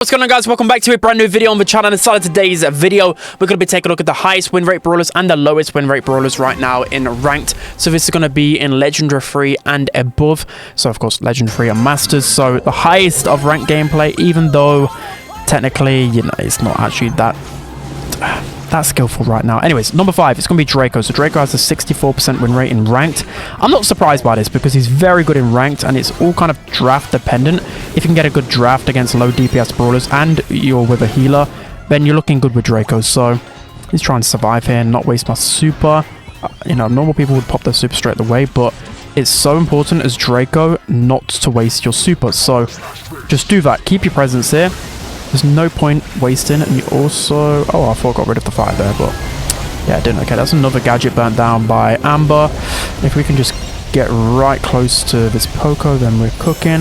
What's going on, guys? Welcome back to a brand new video on the channel. Inside of today's video, we're going to be taking a look at the highest win rate brawlers and the lowest win rate brawlers right now in ranked. So this is going to be in legendary 3 and above. So of course legendary 3 and masters. So the highest of ranked gameplay, even though technically, you know, it's not actually that skillful right now. Anyways, number 5, it's going to be Draco. So Draco has a 64% win rate in ranked. I'm not surprised by this because he's very good in ranked and it's all kind of draft dependent. If you can get a good draft against low DPS brawlers and you're with a healer, then you're looking good with Draco. So he's trying to survive here and not waste my super. You know, normal people would pop their super straight away, but it's so important as Draco not to waste your super. So just do that. Keep your presence here. There's no point wasting. And you also... Oh, I thought I got rid of the fire there, but... Yeah, I didn't. Okay, that's another gadget burnt down by Amber. If we can just get right close to this Poco, then we're cooking.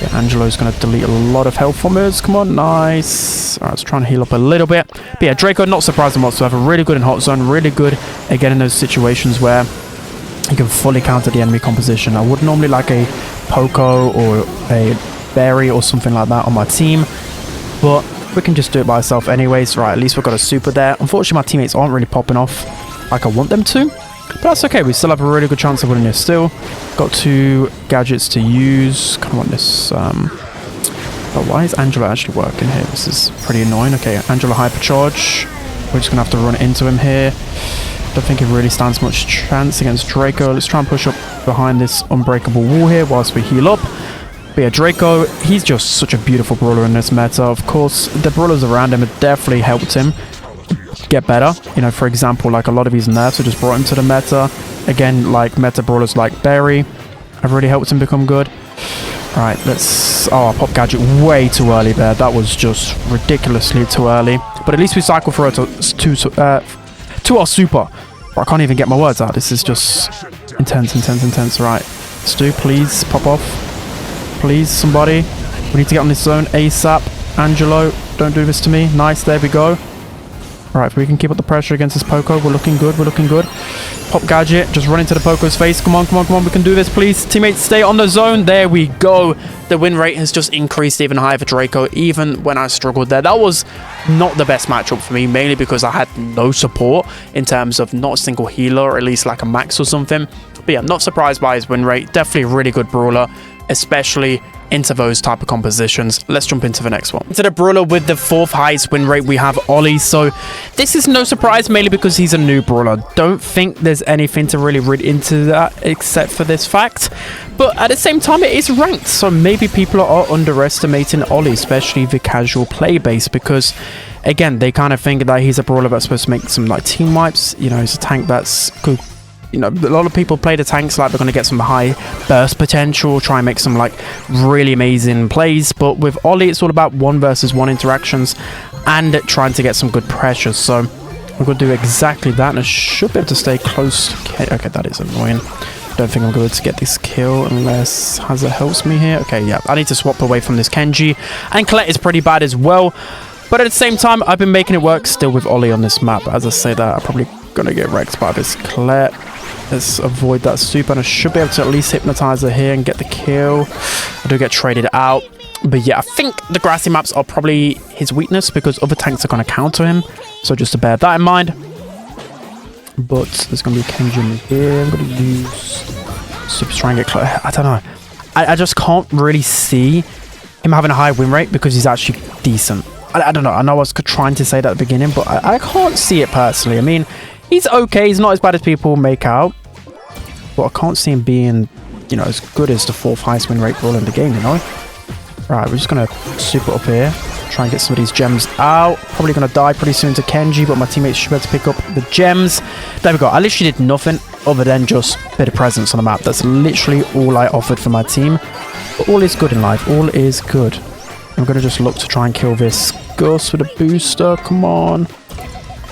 Yeah, Angelo's going to delete a lot of health from us. Come on, nice. Alright, let's try and heal up a little bit. But yeah, Draco, not surprising whatsoever. Really good in hot zone. Really good, again, in those situations where you can fully counter the enemy composition. I would normally like a Poco or a Berry or something like that on my team, but we can just do it by ourselves anyways. Right, at least we've got a super there. Unfortunately, my teammates aren't really popping off like I want them to, but that's okay. We still have a really good chance of winning this still. Got 2 gadgets to use. Kind of want this. Oh, why is Angela actually working here? This is pretty annoying. Okay, Angela hypercharge. We're just going to have to run into him here. Don't think he really stands much chance against Draco. Let's try and push up behind this unbreakable wall here whilst we heal up. But yeah, Draco, he's just such a beautiful brawler in this meta. Of course, the brawlers around him have definitely helped him get better. You know, for example, like a lot of his nerfs have just brought him to the meta. Again, like meta brawlers like Berry have really helped him become good. Alright, let's... Oh, I popped gadget way too early there. That was just ridiculously too early. But at least we cycle through to our super. I can't even get my words out. This is just intense. Right, Stu, please pop off. Please, somebody. We need to get on this zone ASAP. Angelo, don't do this to me. Nice, there we go. Alright, if we can keep up the pressure against this Poco, we're looking good, Pop gadget, just run into the Poco's face. Come on, we can do this, please. Teammates, stay on the zone. There we go. The win rate has just increased even higher for Draco, even when I struggled there. That was not the best matchup for me, mainly because I had no support in terms of not a single healer, or at least like a max or something. But yeah, not surprised by his win rate. Definitely a really good brawler, especially into those type of compositions. Let's jump into the next one. Into the brawler with the 4th highest win rate, we have Ollie. So this is no surprise, mainly because he's a new brawler. Don't think there's anything to really read into that except for this fact. But at the same time, it is ranked, so maybe people are underestimating Ollie, especially the casual play base, because again, they kind of think that he's a brawler that's supposed to make some like team wipes. You know, he's a tank that's good. You know, a lot of people play the tanks like they're going to get some high burst potential, try and make some like really amazing plays. But with Ollie, it's all about 1 versus 1 interactions and trying to get some good pressure. So we're going to do exactly that, and I should be able to stay close. Okay, that is annoying. Don't think I'm going to get this kill unless Hazza helps me here. Okay, yeah, I need to swap away from this Kenji, and Colette is pretty bad as well. But at the same time, I've been making it work still with Ollie on this map. As I say that, I'm probably going to get wrecked by this Colette. Let's avoid that super, and I should be able to at least hypnotize her here and get the kill. I do get traded out. But yeah, I think the grassy maps are probably his weakness because other tanks are going to counter him. So just to bear that in mind. But there's going to be a Kenji in here. I'm going to use super try and get close. I don't know. I just can't really see him having a high win rate because he's actually decent. I don't know. I know I was trying to say that at the beginning, but I can't see it personally. I mean, he's okay. He's not as bad as people make out. But I can't see him being, you know, as good as the 4th highest win rate brawler in the game, you know? Right, we're just going to super up here. Try and get some of these gems out. Probably going to die pretty soon to Kenji, but my teammates should be able to pick up the gems. There we go. I literally did nothing other than just a bit of presence on the map. That's literally all I offered for my team. But all is good in life. All is good. I'm going to just look to try and kill this Gus with a booster. Come on.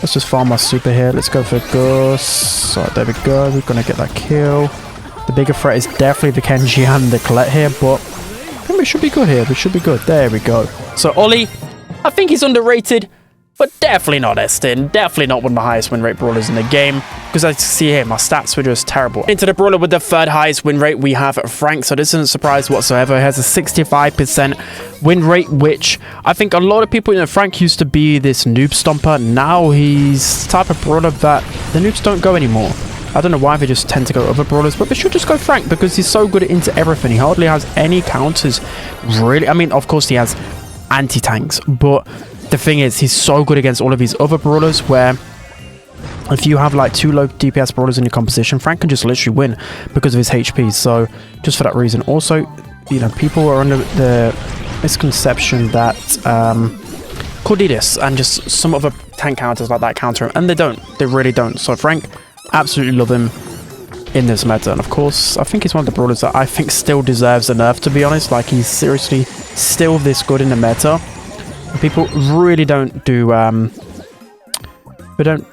Let's just farm my super here. Let's go for Gus. Alright, there we go. We're going to get that kill. The bigger threat is definitely the Kenji and the Colette here, but I think we should be good here. We should be good. There we go. So Ollie, I think he's underrated. but definitely not Estin. Definitely not one of the highest win rate brawlers in the game, because as you see here, my stats were just terrible. Into the brawler with the third highest win rate, we have Frank. So this isn't a surprise whatsoever. He has a 65% win rate, which I think a lot of people, you know, Frank used to be this noob stomper. Now he's the type of brawler that the noobs don't go anymore. I don't know why they just tend to go other brawlers, but they should just go Frank because he's so good into everything. He hardly has any counters, really. I mean, of course he has anti-tanks, but the thing is, he's so good against all of these other brawlers where if you have like 2 low DPS brawlers in your composition, Frank can just literally win because of his HP. So just for that reason. Also, you know, people are under the misconception that Cordidus and just some other tank counters like that counter him, and they don't. They really don't. So Frank, absolutely love him in this meta. And of course, I think he's one of the brawlers that I think still deserves a nerf, to be honest. Like, he's seriously still this good in the meta. People really don't do they don't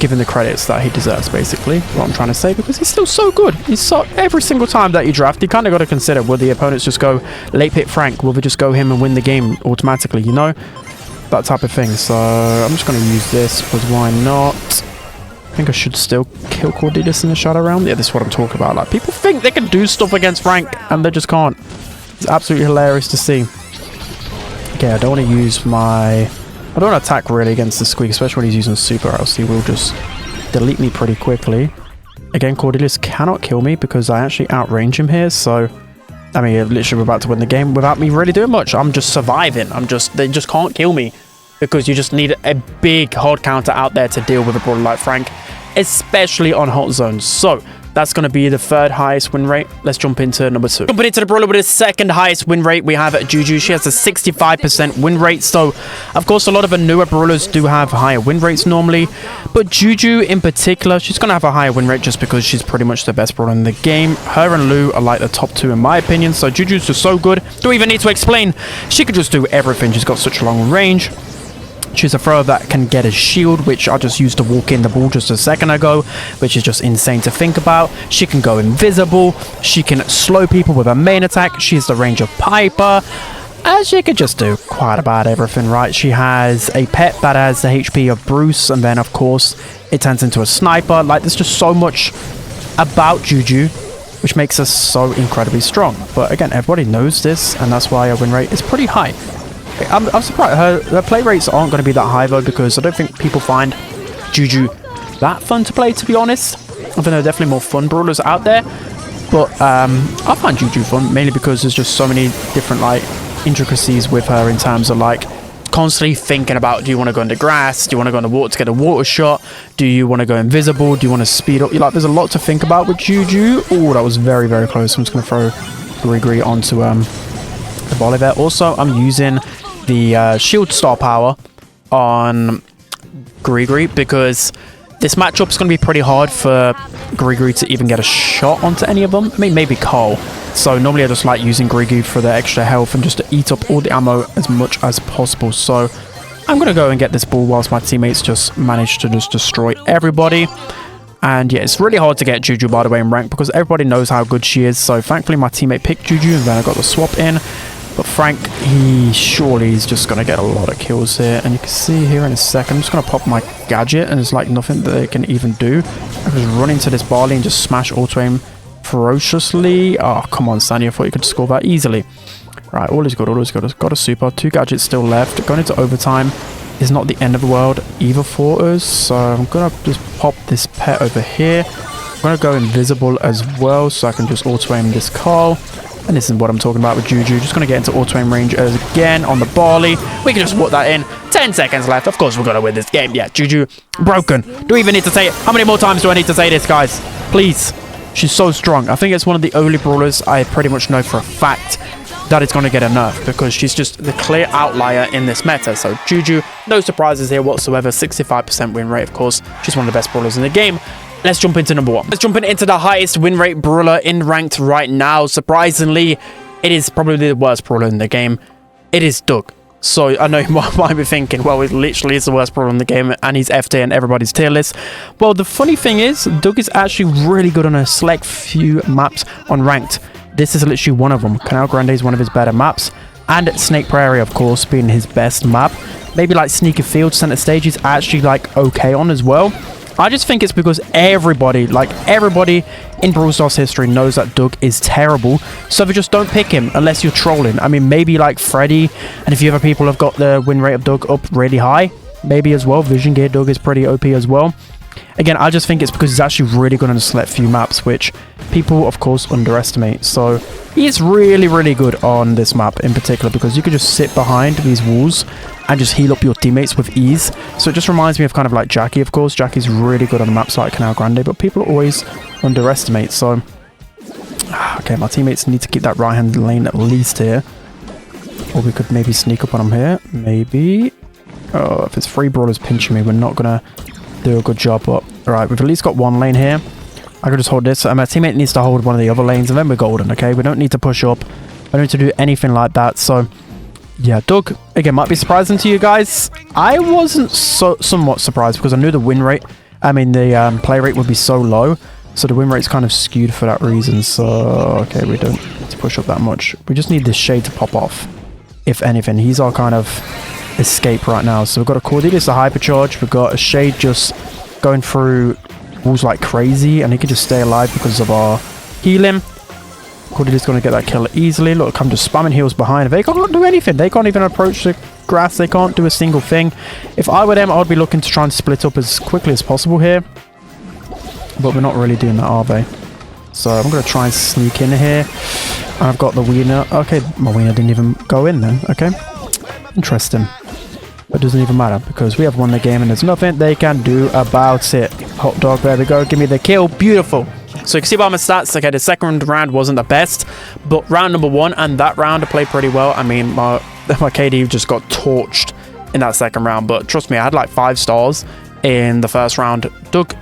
give him the credits that he deserves, basically, what I'm trying to say, because he's still so good. He's so, every single time that you draft, you kind of got to consider, will the opponents just go late pick Frank? Will they just go him and win the game automatically, you know? That type of thing. So I'm just going to use this, because why not? I think I should still kill Cordidus in the shadow round. Yeah, this is what I'm talking about. Like, people think they can do stuff against Frank and they just can't. It's absolutely hilarious to see. Okay, I don't want to use my... I don't want to attack really against the Squeak, especially when he's using super, or else he will just delete me pretty quickly. Again, Cordidus cannot kill me because I actually outrange him here, so... I mean, literally we're about to win the game without me really doing much. I'm just surviving. They just can't kill me because you just need a big hard counter out there to deal with a brawler like Frank, especially on hot zones. So that's going to be the third highest win rate. Let's jump into number 2. Jumping into the brawler with his second highest win rate, we have Juju. She has a 65% win rate. So, of course, a lot of the newer brawlers do have higher win rates normally. But Juju in particular, she's going to have a higher win rate just because she's pretty much the best brawler in the game. Her and Lou are like the top 2 in my opinion. So Juju's just so good. Don't even need to explain. She could just do everything. She's got such a long range. She's a thrower that can get a shield, which I just used to walk in the ball just a second ago, which is just insane to think about. She can go invisible. She can slow people with her main attack. She has the range of Piper. And she could just do quite about everything, right? She has a pet that has the HP of Bruce, and then, of course, it turns into a sniper. Like, there's just so much about Juju, which makes her so incredibly strong. But again, everybody knows this, and that's why her win rate is pretty high. I'm surprised her play rates aren't going to be that high though, because I don't think people find Juju that fun to play, to be honest. I think there are definitely more fun brawlers out there, but I find Juju fun mainly because there's just so many different like intricacies with her in terms of like constantly thinking about, do you want to go under grass, do you want to go under water to get a water shot, do you want to go invisible, do you want to speed up? Like, there's a lot to think about with Juju. Oh, that was very, very close. I'm just going to throw Gree onto the volley there. Also, I'm using the shield star power on Gree because this matchup is going to be pretty hard for Gree to even get a shot onto any of them. I mean, maybe Carl. So normally I just like using Gree for the extra health and just to eat up all the ammo as much as possible. So I'm going to go and get this ball whilst my teammates just manage to just destroy everybody. And yeah, it's really hard to get Juju, by the way, in rank because everybody knows how good she is. So thankfully my teammate picked Juju and then I got the swap in. But Frank, he surely is just going to get a lot of kills here. And you can see here in a second, I'm just going to pop my gadget and there's like nothing that they can even do. I just run into this barley and just smash auto-aim ferociously. Oh, come on, Sandy. I thought you could score that easily. Right, all is good, all is good. I've got a super. 2 gadgets still left. Going into overtime is not the end of the world either for us. So I'm going to just pop this pet over here. I'm going to go invisible as well so I can just auto-aim this Carl. And this is what I'm talking about with Juju. Just going to get into auto-aim range again on the barley. We can just put that in. 10 seconds left. Of course, we're going to win this game. Yeah, Juju, broken. Do we even need to say it? How many more times do I need to say this, guys? Please. She's so strong. I think it's one of the only brawlers I pretty much know for a fact that it's going to get a nerf because she's just the clear outlier in this meta. So Juju, no surprises here whatsoever. 65% win rate, of course. She's one of the best brawlers in the game. Let's jump into number 1. Let's jump into the highest win rate brawler in ranked right now. Surprisingly, it is probably the worst brawler in the game. It is Doug. So I know you might be thinking, well, it literally is the worst brawler in the game and he's FD in everybody's tier list. Well, the funny thing is, Doug is actually really good on a select few maps on ranked. This is literally one of them. Canal Grande is one of his better maps. And Snake Prairie, of course, being his best map. maybe like Sneaky Field center stage is actually like okay on as well. I just think it's because everybody in Brawl Stars history knows that Doug is terrible, so they just don't pick him unless you're trolling. I mean, maybe like Freddy and a few other people have got the win rate of Doug up really high, maybe as well. Vision Gear Doug is pretty OP as well. Again, I just think it's because he's actually really good on a select few maps, which people, of course, underestimate. So he's really, really good on this map in particular because you can just sit behind these walls and just heal up your teammates with ease. So it just reminds me of kind of like Jackie, of course. Jackie's really good on maps like Canal Grande, but people always underestimate. So, okay, my teammates need to keep that right-hand lane at least here. Or we could maybe sneak up on them here. Maybe. Oh, if it's 3 brawlers pinching me, we're not going to do a good job. But, alright, we've at least got 1 lane here. I could just hold this. My teammate needs to hold one of the other lanes, and then we're golden, okay? We don't need to push up. I don't need to do anything like that. So, yeah, Doug, again, might be surprising to you guys. I wasn't somewhat surprised because I knew the win rate, the play rate would be so low. So the win rate's kind of skewed for that reason. So, okay, we don't need to push up that much. We just need this shade to pop off, if anything. He's our kind of escape right now. So we've got a Cordelis, a hypercharge. We've got a shade just going through walls like crazy, and he can just stay alive because of our healing. Cordelis going to get that kill easily. Look, I'm just spamming heals behind. They can't do anything. They can't even approach the grass. They can't do a single thing. If I were them, I would be looking to try and split up as quickly as possible here. But we're not really doing that, are they? So I'm going to try and sneak in here. And I've got the wiener. Okay, my wiener didn't even go in then. Okay. Interesting. But it doesn't even matter because we have won the game and there's nothing they can do about it. Hot dog, there we go. Give me the kill. Beautiful. So you can see by my stats, okay, the second round wasn't the best, but round number 1 and that round I played pretty well. I mean, my KD just got torched in that second round, but trust me, I had like 5 stars in the first round. Doug,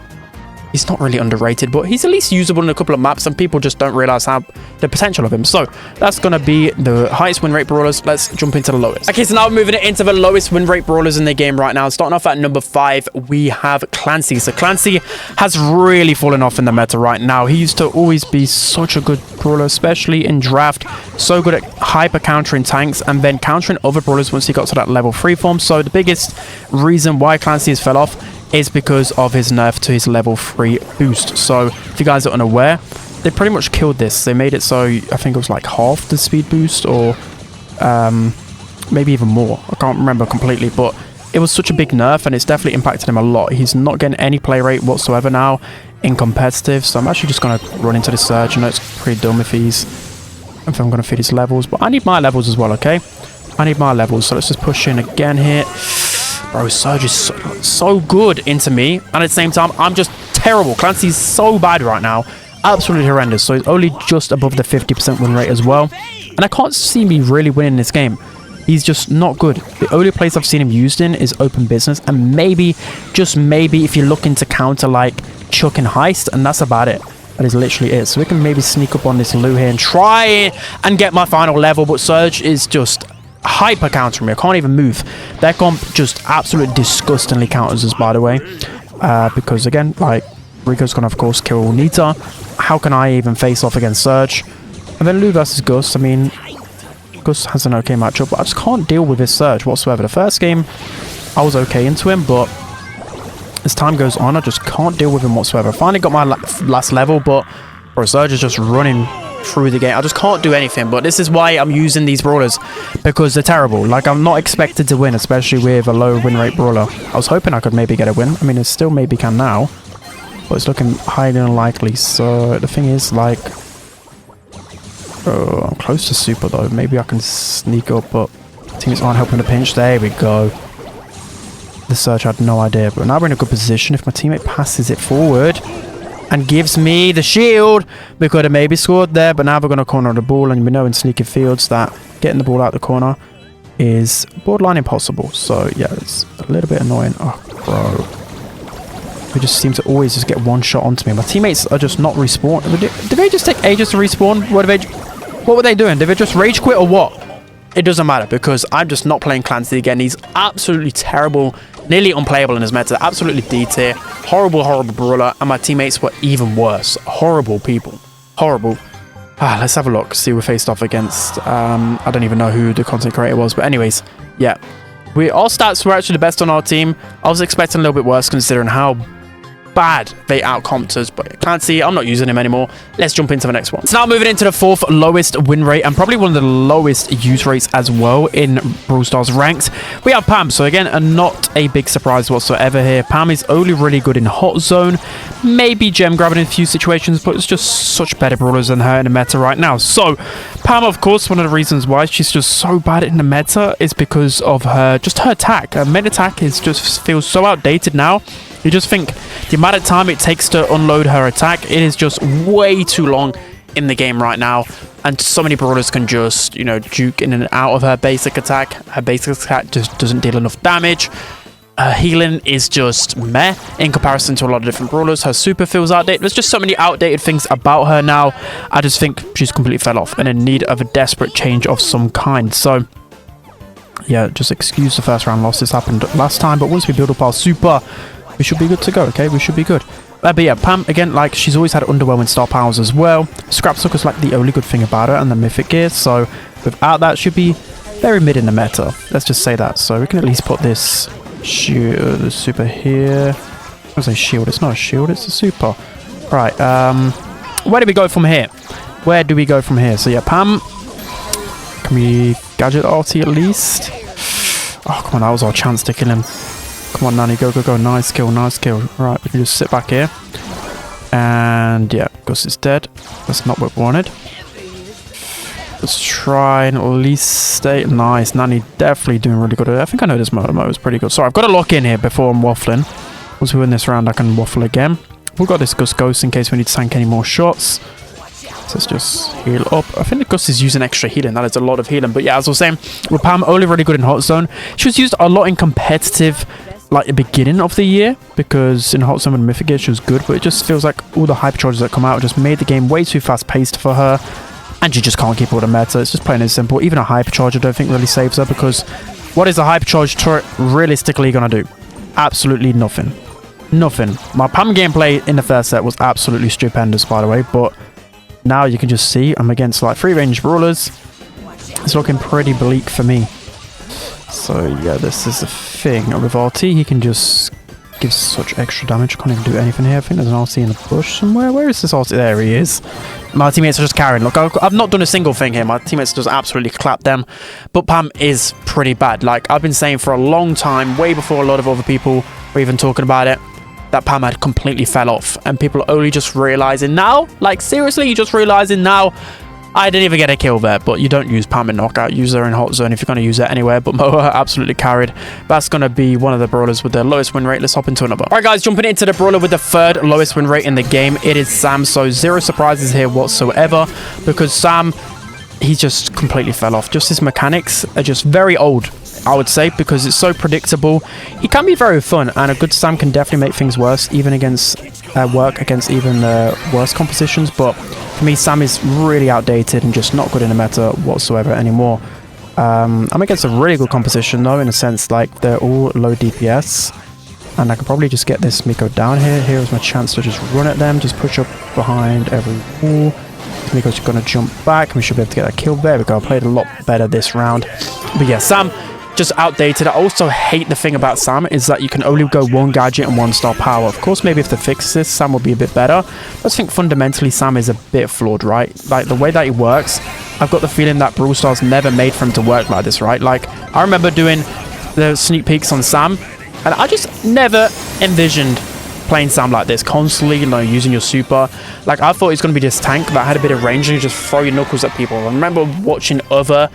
he's not really underrated, but he's at least usable in a couple of maps and people just don't realize how the potential of him. So that's going to be the highest win rate brawlers. Let's jump into the lowest. Okay, so now we're moving it into the lowest win rate brawlers in the game right now. Starting off at number 5, we have Clancy. So Clancy has really fallen off in the meta right now. He used to always be such a good brawler, especially in draft. So good at hyper countering tanks and then countering other brawlers once he got to that level 3 form. So the biggest reason why Clancy has fell off is because of his nerf to his level 3 boost. So if you guys are unaware, they pretty much killed this. They made it so I think it was like half the speed boost or maybe even more. I can't remember completely, but it was such a big nerf and it's definitely impacted him a lot. He's not getting any play rate whatsoever now in competitive. So I'm actually just going to run into the surge. I know it's pretty dumb if I'm going to feed his levels, but I need my levels as well, okay? I need my levels. So let's just push in again here. Bro, Surge is so good into me, and at the same time, I'm just terrible. Clancy's so bad right now. Absolutely horrendous. So he's only just above the 50% win rate as well. And I can't see me really winning this game. He's just not good. The only place I've seen him used in is open business, and maybe, just maybe, if you're looking to counter like Chuck and Heist, and that's about it. That is literally it. So we can maybe sneak up on this Lou here and try and get my final level, but Surge is just hyper countering me. I can't even move. Their comp just absolutely disgustingly counters us, by the way, because again, like, Rico's gonna of course kill Nita. How can I even face off against Surge? And then Lou versus Gus. I mean, Gus has an okay matchup, but I just can't deal with this Surge whatsoever. The first game I was okay into him, but as time goes on I just can't deal with him whatsoever. I finally got my last level, but bro, Surge is just running through the game. I just can't do anything, but this is why I'm using these brawlers, because they're terrible. Like, I'm not expected to win, especially with a low win rate brawler. I was hoping I could maybe get a win. I mean, it still maybe can now, but it's looking highly unlikely. So the thing is, like, I'm close to super though. Maybe I can sneak up, but teammates aren't helping the pinch. There we go. The Surge had no idea, but now we're in a good position. If my teammate passes it forward and gives me the shield, we could have maybe scored there, but now we're going to corner the ball, and we know in sneaky fields that getting the ball out the corner is borderline impossible. So yeah, it's a little bit annoying. Oh, bro. They just seem to always just get one shot onto me. My teammates are just not respawn. Did they just take ages to respawn? What were they doing? Did they just rage quit or what? It doesn't matter, because I'm just not playing Clancy again. He's absolutely terrible, nearly unplayable in his meta, absolutely D tier, horrible, horrible brawler, and my teammates were even worse. Horrible people. Horrible. Let's have a look, see who we faced off against. I don't even know who the content creator was, but anyways, yeah. Our stats were actually the best on our team. I was expecting a little bit worse considering how bad they outcomped us, but Clancy, I'm not using him anymore. Let's jump into the next one. So now moving into the 4th lowest win rate and probably one of the lowest use rates as well in Brawl Stars ranked. We have Pam. So again, not a big surprise whatsoever here. Pam is only really good in hot zone, maybe gem grabbing in a few situations, but it's just such better brawlers than her in the meta right now. So Pam, of course, one of the reasons why she's just so bad in the meta is because of her attack. Her mid attack is just feels so outdated now. You just think the amount of time it takes to unload her attack, it is just way too long in the game right now. And so many brawlers can just, you know, juke in and out of her basic attack. Her basic attack just doesn't deal enough damage. Her healing is just meh in comparison to a lot of different brawlers. Her super feels outdated. There's just so many outdated things about her now. I just think she's completely fell off and in need of a desperate change of some kind. So yeah, just excuse the first round loss. This happened last time, but once we build up our super, we should be good to go, okay? We should be good. But yeah, Pam, again, like, she's always had underwhelming star powers as well. Scrap Sucker's like the only good thing about her, and the mythic gear. So without that, should be very mid in the meta. Let's just say that. So we can at least put this super here. I was say shield. It's not a shield, it's a super. Right, where do we go from here? Where do we go from here? So yeah, Pam. Can we gadget ulti at least? Oh, come on, that was our chance to kill him. Come on, Nanny, go, go, go. Nice kill, nice kill. Right, we can just sit back here. And yeah, Gus is dead. That's not what we wanted. Let's try and at least stay. Nice, Nanny definitely doing really good. I think I know this mode. The mode is pretty good. Sorry, I've got to lock in here before I'm waffling. Once we win this round, I can waffle again. We've got this Gus Ghost in case we need to tank any more shots. So let's just heal up. I think the Gus is using extra healing. That is a lot of healing. But yeah, as I was saying, with Pam only really good in hot zone. She was used a lot in competitive, like the beginning of the year, because in hot zone and mythic gear she was good, but it just feels like all the hypercharges that come out just made the game way too fast paced for her, and she just can't keep up with the meta. It's just plain and simple. Even a hypercharge I don't think really saves her, because what is a hypercharge turret realistically gonna do? Absolutely nothing. Nothing. My Pam gameplay in the first set was absolutely stupendous, by the way, but now you can just see I'm against like free range brawlers. It's looking pretty bleak for me. So yeah, this is the thing. With RT, he can just give such extra damage. Can't even do anything here. I think there's an RT in the bush somewhere. Where is this RT? There he is. My teammates are just carrying. Look, I've not done a single thing here. My teammates just absolutely clapped them. But Pam is pretty bad. Like, I've been saying for a long time, way before a lot of other people were even talking about it, that Pam had completely fell off. And people are only just realizing now. Like, seriously, you're just realizing now. I didn't even get a kill there, but you don't use Pam in knockout. Use her in hot zone if you're going to use her anywhere. But Moa absolutely carried. That's going to be one of the brawlers with the lowest win rate. Let's hop into another. All right, guys, jumping into the brawler with the 3rd lowest win rate in the game. It is Sam. So 0 surprises here whatsoever, because Sam, he just completely fell off. Just his mechanics are just very old, I would say, because it's so predictable. He can be very fun, and a good Sam can definitely make things worse, even against work against even worse compositions. But for me, Sam is really outdated and just not good in the meta whatsoever anymore. I'm against a really good composition though, in a sense, like they're all low DPS, and I can probably just get this Miko down here. Here is my chance to just run at them, just push up behind every wall. Miko's going to jump back. We should be able to get a kill. There we go. I played a lot better this round. But yeah, Sam, just outdated. I also hate the thing about Sam is that you can only go 1 gadget and 1 star power. Of course, maybe if they fix this, Sam will be a bit better. I just think fundamentally Sam is a bit flawed, right? Like the way that he works, I've got the feeling that Brawl Stars never made for him to work like this, right? Like, I remember doing the sneak peeks on Sam, and I just never envisioned playing Sam like this, constantly, you know, using your super. Like, I thought he was going to be this tank that had a bit of range and you just throw your knuckles at people. I remember watching other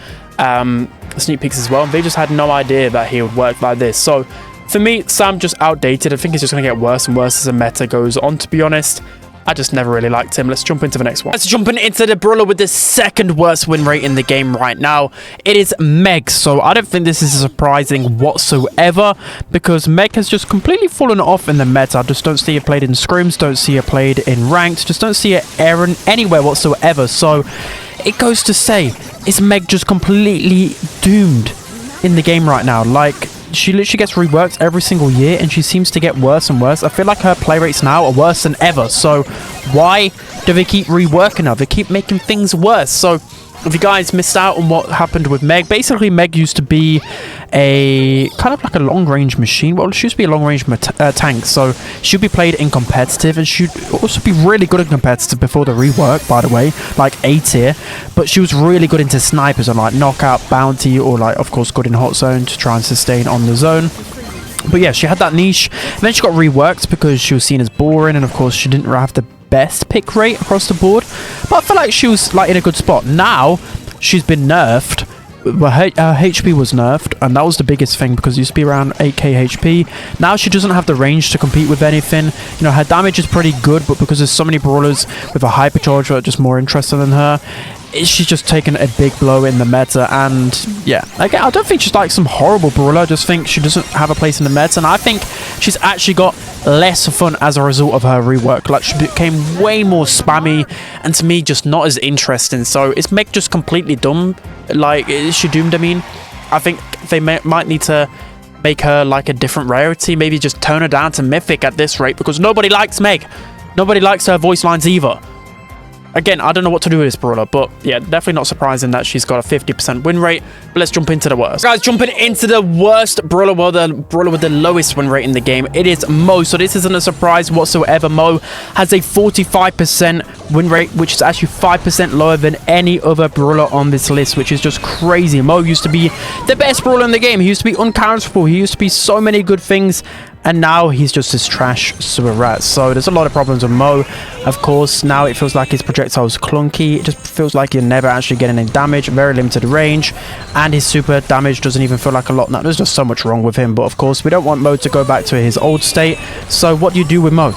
sneak peeks as well, and they just had no idea that he would work like this. So for me, Sam just outdated. I think it's just going to get worse and worse as the meta goes on, to be honest. I just never really liked him. Let's jump into the next one. Let's jump into the brawler with the 2nd worst win rate in the game right now. It is Meg. So I don't think this is surprising whatsoever, because Meg has just completely fallen off in the meta. I just don't see her played in scrims, don't see her played in ranked, just don't see her anywhere whatsoever. So it goes to say, is Meg just completely doomed in the game right now? Like, she literally gets reworked every single year, and she seems to get worse and worse. I feel like her play rates now are worse than ever. So why do they keep reworking her? They keep making things worse. So if you guys missed out on what happened with Meg, basically Meg used to be a kind of like a long-range machine. Well, she used to be a long-range tank, so she'd be played in competitive, and she'd also be really good in competitive before the rework, by the way, like A tier. But she was really good into snipers and like knockout, bounty, or like of course good in hot zone to try and sustain on the zone. But yeah, she had that niche. Then she got reworked because she was seen as boring, and of course she didn't have the best pick rate across the board. But I feel like she was like in a good spot. Now she's been nerfed. Well, her HP was nerfed, and that was the biggest thing because it used to be around 8k HP. Now she doesn't have the range to compete with anything. You know, her damage is pretty good, but because there's so many brawlers with a hypercharge that are just more interested in her, she's just taken a big blow in the meta. And yeah, again, I don't think she's like some horrible brawler. I just think she doesn't have a place in the meta, and I think she's actually got less fun as a result of her rework. Like, she became way more spammy, and to me just not as interesting. So is Meg just completely dumb? Like, is she doomed? I mean, I think they might need to make her like a different rarity, maybe just tone her down to mythic at this rate, because nobody likes Meg. Nobody likes her voice lines either. Again, I don't know what to do with this brawler, but yeah, definitely not surprising that she's got a 50% win rate. But let's jump into the worst. Guys, jumping into the worst brawler, well, the brawler with the lowest win rate in the game, it is Mo. So this isn't a surprise whatsoever. Mo has a 45% win rate, which is actually 5% lower than any other brawler on this list, which is just crazy. Mo used to be the best brawler in the game. He used to be uncounterable. He used to be so many good things, and now he's just this trash super rat. So there's a lot of problems with Mo. Of course, now it feels like his projectile's clunky. It just feels like you're never actually getting any damage, very limited range, and his super damage doesn't even feel like a lot now. There's just so much wrong with him. But of course, we don't want Mo to go back to his old state. So what do you do with Mo?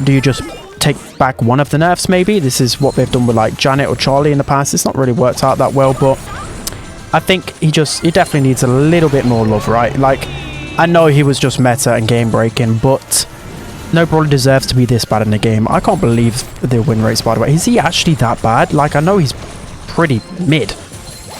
Do you just take back one of the nerfs maybe? This is what they've done with like Janet or Charlie in the past. It's not really worked out that well, but I think he definitely needs a little bit more love, right? Like, I know he was just meta and game breaking, but no brawler deserves to be this bad in the game. I can't believe the win rates, by the way. Is he actually that bad? Like, I know he's pretty mid,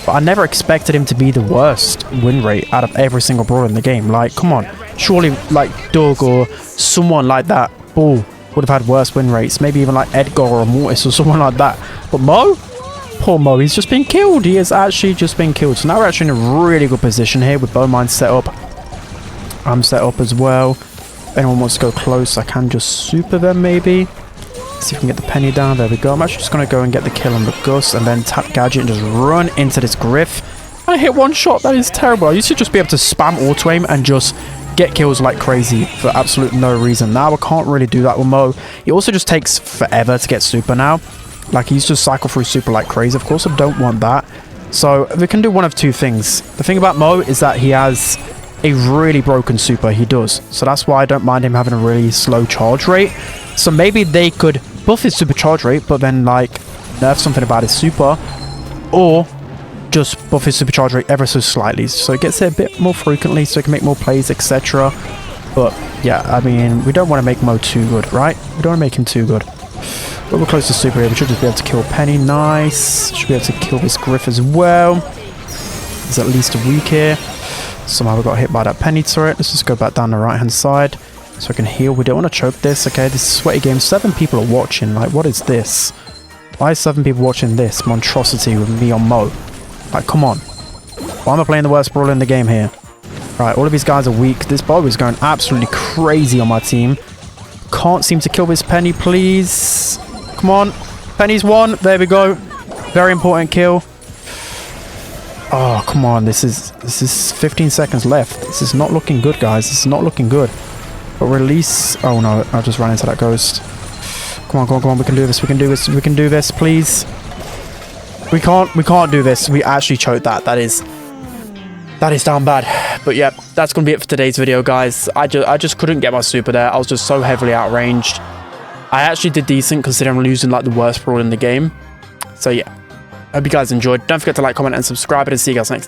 but I never expected him to be the worst win rate out of every single brawler in the game. Like, come on. Surely, like, Doug or someone like that, Bull, would have had worse win rates. Maybe even like Edgar or Mortis or someone like that. But Mo? Poor Mo, he's just been killed. He has actually just been killed. So now we're actually in a really good position here with Bone Mine set up. I'm set up as well. If anyone wants to go close, I can just super them maybe. See if we can get the penny down. There we go. I'm actually just going to go and get the kill on the Gus and then tap gadget and just run into this Griff. I hit one shot. That is terrible. I used to just be able to spam auto aim and just get kills like crazy for absolute no reason. Now I can't really do that with Mo. He also just takes forever to get super now. Like, he's just cycle through super like crazy. Of course, I don't want that. So we can do one of two things. The thing about Mo is that he has a really broken super. He does. So that's why I don't mind him having a really slow charge rate. So maybe they could buff his super charge rate, but then like nerf something about his super, or just buff his super charge rate ever so slightly, so it gets it a bit more frequently, so he can make more plays, etc. But yeah, I mean, we don't want to make Mo too good, right? We don't want to make him too good. But we're close to super here. We should just be able to kill Penny. Nice. Should be able to kill this Griff as well. There's at least a weak here. Somehow we got hit by that Penny turret. Let's just go back down the right hand side so I can heal. We don't want to choke this. Okay, this is a sweaty game. 7 people are watching. Like, what is this? Why is 7 people watching this monstrosity with me on Mo? Like, come on. Why am I playing the worst brawler in the game here? Right, all of these guys are weak. This bow is going absolutely crazy on my team. Can't seem to kill this Penny, please. Come on. Penny's won. There we go. Very important kill. Oh, come on. This is 15 seconds left. This is not looking good, guys. This is not looking good. But release. Oh, no. I just ran into that ghost. Come on, come on, come on. We can do this. We can do this. We can do this, please. We can't do this. We actually choked that. That is down bad. But yeah, that's going to be it for today's video, guys. I just couldn't get my super there. I was just so heavily outranged. I actually did decent considering I'm losing like the worst brawl in the game. So yeah, hope you guys enjoyed. Don't forget to like, comment, and subscribe, and see you guys next time.